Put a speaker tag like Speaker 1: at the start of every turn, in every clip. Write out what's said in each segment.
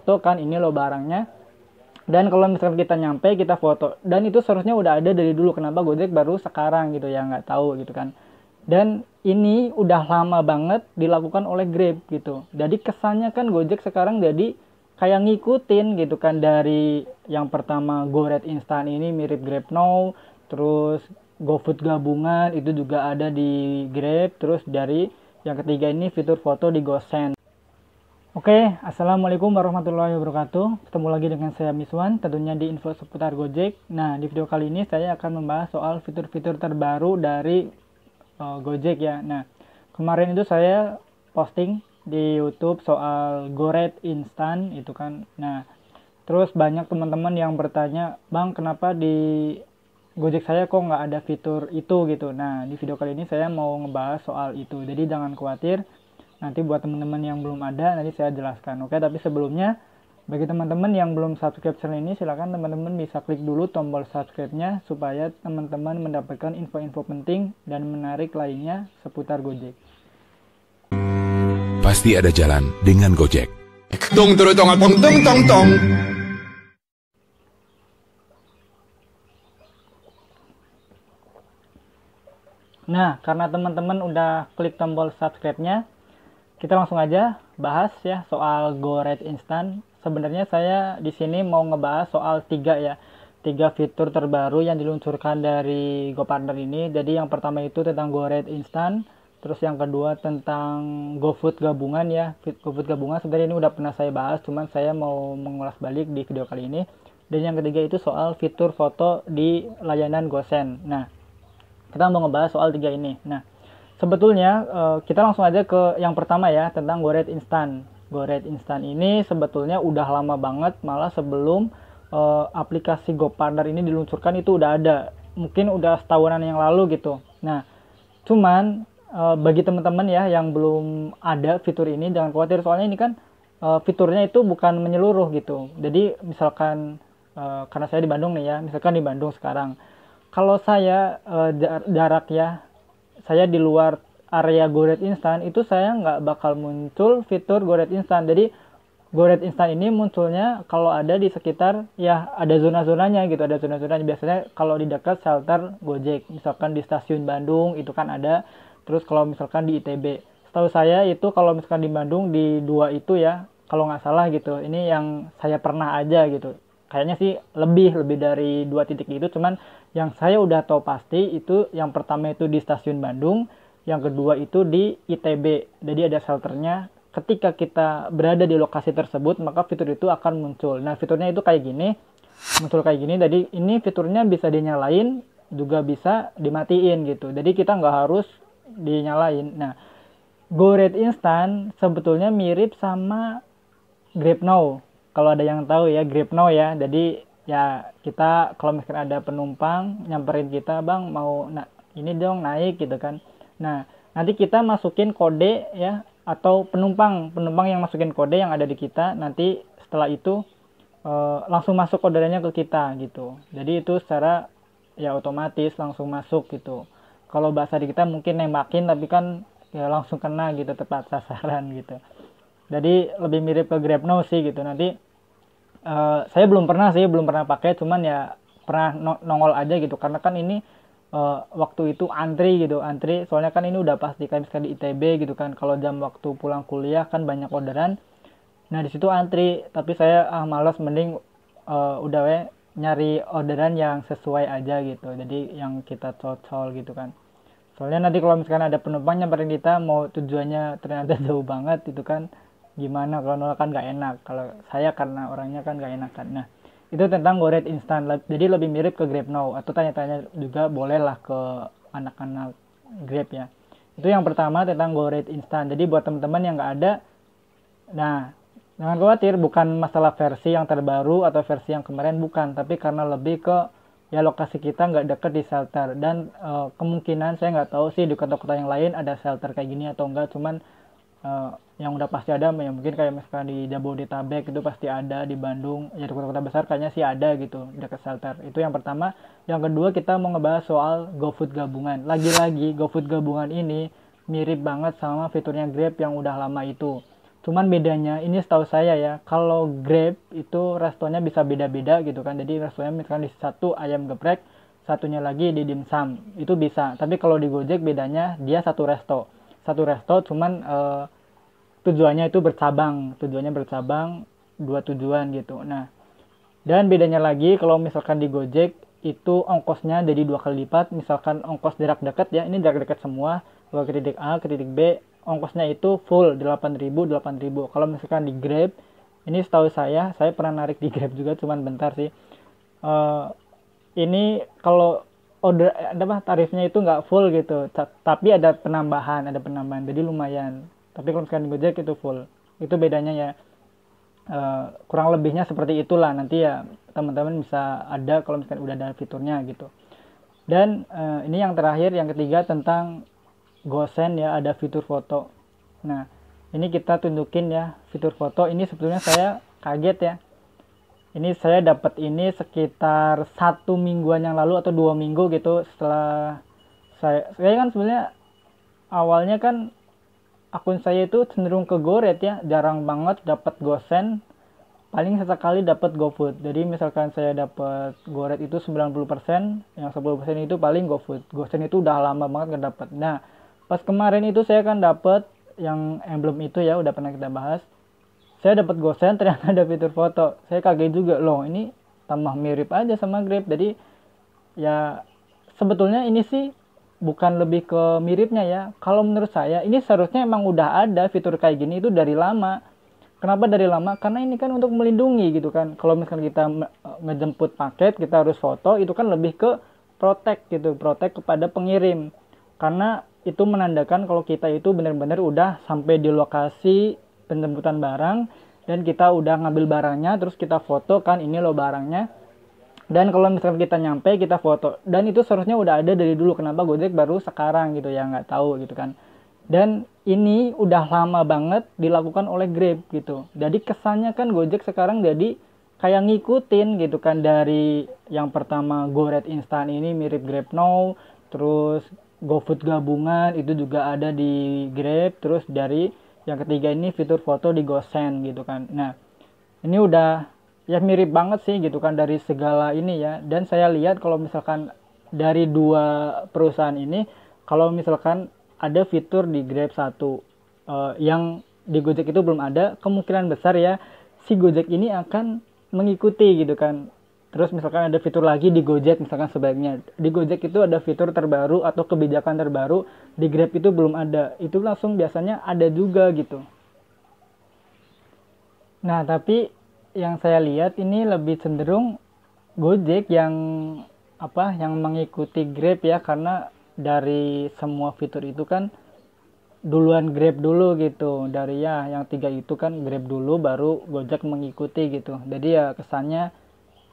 Speaker 1: foto kan ini loh barangnya. Dan kalau misalkan kita nyampe kita foto, dan itu seharusnya udah ada dari dulu, kenapa Gojek baru sekarang gitu ya, nggak tahu gitu kan. Dan ini udah lama banget dilakukan oleh Grab gitu. Jadi kesannya kan Gojek sekarang jadi kayak ngikutin gitu kan, dari yang pertama GoRed Instan ini mirip Grab Now, terus GoFood gabungan itu juga ada di Grab, terus dari yang ketiga ini fitur foto di GoSend. Oke, assalamualaikum warahmatullahi wabarakatuh. Ketemu lagi dengan saya Miswan, tentunya di info seputar Gojek. Nah, di video kali ini saya akan membahas soal fitur-fitur terbaru dari Gojek ya. Nah, kemarin itu saya posting di YouTube soal GoRed Instan itu kan. Nah, terus banyak teman-teman yang bertanya, Bang, kenapa di Gojek saya kok nggak ada fitur itu gitu. Nah, di video kali ini saya mau ngebahas soal itu. Jadi jangan khawatir. Nanti buat teman-teman yang belum ada, nanti saya jelaskan. Oke, tapi sebelumnya, bagi teman-teman yang belum subscribe channel ini, silakan teman-teman bisa klik dulu tombol subscribe-nya, supaya teman-teman mendapatkan info-info penting dan menarik lainnya seputar Gojek.
Speaker 2: Pasti ada jalan dengan Gojek.
Speaker 3: Tong tong tong tong tong tong tong.
Speaker 1: Nah, karena teman-teman udah klik tombol subscribe-nya, kita langsung aja bahas ya soal GoRed Instan. Sebenarnya saya di sini mau ngebahas soal tiga fitur terbaru yang diluncurkan dari GoPartner ini. Jadi yang pertama itu tentang GoRed Instan, terus yang kedua tentang GoFood gabungan ya. GoFood gabungan sebenarnya ini udah pernah saya bahas, cuman saya mau mengulas balik di video kali ini. Dan yang ketiga itu soal fitur foto di layanan GoSend. Nah, kita mau ngebahas soal tiga ini. Nah, sebetulnya kita langsung aja ke yang pertama ya, tentang GoRed Instan. GoRed Instan ini sebetulnya udah lama banget, malah sebelum aplikasi GoPartner ini diluncurkan itu udah ada. Mungkin udah setahunan yang lalu gitu. Nah, cuman bagi teman-teman ya yang belum ada fitur ini, jangan khawatir, soalnya ini kan fiturnya itu bukan menyeluruh gitu. Jadi misalkan karena saya di Bandung nih ya, misalkan di Bandung sekarang, kalau saya jarak ya, saya di luar area GoRed Instan, itu saya nggak bakal muncul fitur GoRed Instan. Jadi GoRed Instan ini munculnya kalau ada di sekitar, ya ada zona-zonanya gitu, ada zona-zonanya. Biasanya kalau di dekat shelter Gojek, misalkan di stasiun Bandung itu kan ada. Terus kalau misalkan di ITB, setahu saya itu kalau misalkan di Bandung di dua itu ya, kalau nggak salah gitu. Ini yang saya pernah aja gitu. Kayaknya sih lebih dari 2 titik itu, cuman yang saya udah tahu pasti itu yang pertama itu di stasiun Bandung, yang kedua itu di ITB. Jadi ada shelternya. Ketika kita berada di lokasi tersebut, maka fitur itu akan muncul. Nah, fiturnya itu kayak gini, muncul kayak gini. Jadi ini fiturnya bisa dinyalain, juga bisa dimatiin gitu. Jadi kita nggak harus dinyalain. Nah, GoRed Instan sebetulnya mirip sama Grab Now. Kalau ada yang tahu ya, Grab Now ya. Jadi ya kita kalau misalkan ada penumpang nyamperin kita, Bang mau ini dong naik gitu kan. Nah, nanti kita masukin kode ya, atau penumpang yang masukin kode yang ada di kita, nanti setelah itu langsung masuk kodenya ke kita gitu. Jadi itu secara ya otomatis langsung masuk gitu. Kalau bahasa di kita mungkin nembakin, tapi kan ya langsung kena gitu, tepat sasaran gitu. Jadi lebih mirip ke Grab Now sih gitu. Nanti saya belum pernah pakai, cuman ya pernah nongol aja gitu, karena kan ini waktu itu antri soalnya kan ini udah pasti kan di ITB gitu kan, kalau jam waktu pulang kuliah kan banyak orderan. Nah, di situ antri, tapi saya malas, mending udah nyari orderan yang sesuai aja gitu, jadi yang kita cocol gitu kan. Soalnya nanti kalau misalkan ada penumpang nyamperin kita, mau tujuannya ternyata jauh banget itu kan, gimana kalau nolak, kan gak enak. Kalau saya karena orangnya kan gak enak kan. Nah, itu tentang GoRed Instan. Jadi lebih mirip ke Grab Now, atau tanya-tanya juga bolehlah ke anak-anak Grab ya. Itu yang pertama tentang GoRed Instan. Jadi buat teman-teman yang gak ada, nah jangan khawatir, bukan masalah versi yang terbaru atau versi yang kemarin, bukan, tapi karena lebih ke ya lokasi kita nggak deket di shelter. Dan kemungkinan saya nggak tahu sih di kota-kota yang lain ada shelter kayak gini atau enggak, cuman yang udah pasti ada ya mungkin kayak misalkan di Jabodetabek itu pasti ada, di Bandung ya, di kota-kota besar kayaknya sih ada gitu dekat shelter. Itu yang pertama. Yang kedua, kita mau ngebahas soal GoFood gabungan. Lagi-lagi GoFood gabungan ini mirip banget sama fiturnya Grab yang udah lama itu. Cuman bedanya ini setahu saya ya, kalau Grab itu restonya bisa beda-beda gitu kan. Jadi restonya misalkan di satu ayam geprek, satunya lagi di dimsum, itu bisa. Tapi kalau di Gojek bedanya dia satu resto. Satu resto cuman tujuannya itu bercabang, dua tujuan gitu. Nah, dan bedanya lagi kalau misalkan di Gojek itu ongkosnya jadi 2 kali lipat. Misalkan ongkos jarak dekat ya, ini jarak dekat semua, ke titik A ke titik B, ongkosnya itu full 8.000. Kalau misalkan di Grab, ini setahu saya pernah narik di Grab juga, cuman bentar sih. Ini kalau order tarifnya itu nggak full gitu, tapi ada penambahan, jadi lumayan. Tapi kalau misalkan di Gojek itu full, itu bedanya ya. Kurang lebihnya seperti itulah, nanti ya teman-teman bisa ada kalau misalkan udah ada fiturnya gitu. Dan ini yang terakhir, yang ketiga, tentang GoSend ya, ada fitur foto. Nah, ini kita tunjukin ya fitur foto. Ini sebetulnya saya kaget ya. Ini saya dapat ini sekitar 1 mingguan yang lalu atau 2 minggu gitu, setelah saya kan sebenarnya awalnya kan akun saya itu cenderung ke GoRed ya, jarang banget dapat GoSend. Paling sesekali dapat GoFood. Jadi misalkan saya dapat GoRed itu 90%, yang 10% itu paling GoFood. GoSend itu udah lama banget nggak dapat. Nah, pas kemarin itu saya kan dapat yang emblem itu ya, udah pernah kita bahas. Saya dapat GoSend, ternyata ada fitur foto. Saya kaget juga, loh ini tambah mirip aja sama Grab. Jadi ya sebetulnya ini sih bukan lebih ke miripnya ya. Kalau menurut saya ini seharusnya emang udah ada fitur kayak gini itu dari lama. Kenapa dari lama? Karena ini kan untuk melindungi gitu kan. Kalau misalnya kita ngejemput paket, kita harus foto, itu kan lebih ke protect gitu, protect kepada pengirim. Karena itu menandakan kalau kita itu benar-benar udah sampai di lokasi penjemputan barang, dan kita udah ngambil barangnya, terus kita foto kan, ini loh barangnya. Dan kalau misalkan kita nyampe, kita foto. Dan itu seharusnya udah ada dari dulu. Kenapa Gojek baru sekarang gitu ya, nggak tahu gitu kan. Dan ini udah lama banget dilakukan oleh Grab gitu. Jadi kesannya kan Gojek sekarang jadi kayak ngikutin gitu kan. Dari yang pertama GoRed Instan ini mirip Grab Now, terus GoFood gabungan itu juga ada di Grab, terus dari yang ketiga ini fitur foto di GoSend gitu kan. Nah, ini udah ya mirip banget sih gitu kan dari segala ini ya. Dan saya lihat kalau misalkan dari dua perusahaan ini, kalau misalkan ada fitur di Grab satu yang di Gojek itu belum ada, kemungkinan besar ya si Gojek ini akan mengikuti gitu kan. Terus misalkan ada fitur lagi di Gojek, misalkan sebaiknya di Gojek itu ada fitur terbaru atau kebijakan terbaru, di Grab itu belum ada, itu langsung biasanya ada juga gitu. Nah, tapi yang saya lihat ini lebih cenderung Gojek yang mengikuti Grab ya, karena dari semua fitur itu kan duluan Grab dulu gitu. Dari ya yang 3 itu kan Grab dulu, baru Gojek mengikuti gitu. Jadi ya kesannya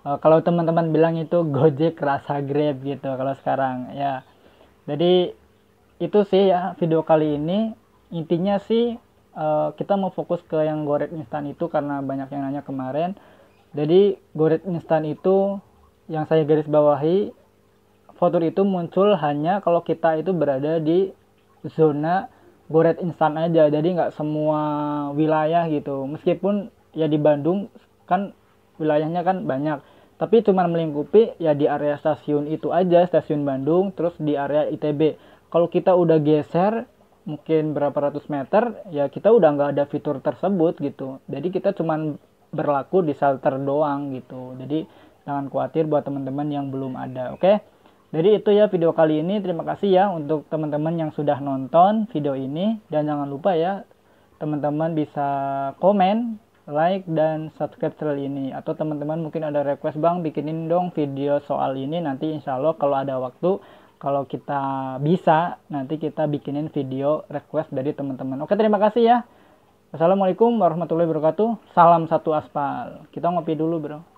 Speaker 1: kalau teman-teman bilang itu Gojek rasa Grab gitu kalau sekarang ya. Jadi itu sih ya video kali ini. Intinya sih kita mau fokus ke yang GoRed Instan itu karena banyak yang nanya kemarin. Jadi GoRed Instan itu yang saya garis bawahi, fitur itu muncul hanya kalau kita itu berada di zona GoRed Instan aja. Jadi nggak semua wilayah gitu. Meskipun ya di Bandung kan wilayahnya kan banyak, tapi cuma melingkupi ya di area stasiun itu aja, stasiun Bandung, terus di area ITB. Kalau kita udah geser mungkin berapa ratus meter, ya kita udah nggak ada fitur tersebut gitu. Jadi kita cuma berlaku di shelter doang gitu. Jadi jangan khawatir buat teman-teman yang belum ada, oke? Jadi itu ya video kali ini. Terima kasih ya untuk teman-teman yang sudah nonton video ini. Dan jangan lupa ya teman-teman bisa komen, like, dan subscribe channel ini. Atau teman-teman mungkin ada request, bang bikinin dong video soal ini. Nanti insya Allah kalau ada waktu, kalau kita bisa, nanti kita bikinin video request dari teman-teman. Oke, terima kasih ya. Assalamualaikum warahmatullahi wabarakatuh. Salam satu aspal. Kita ngopi dulu bro.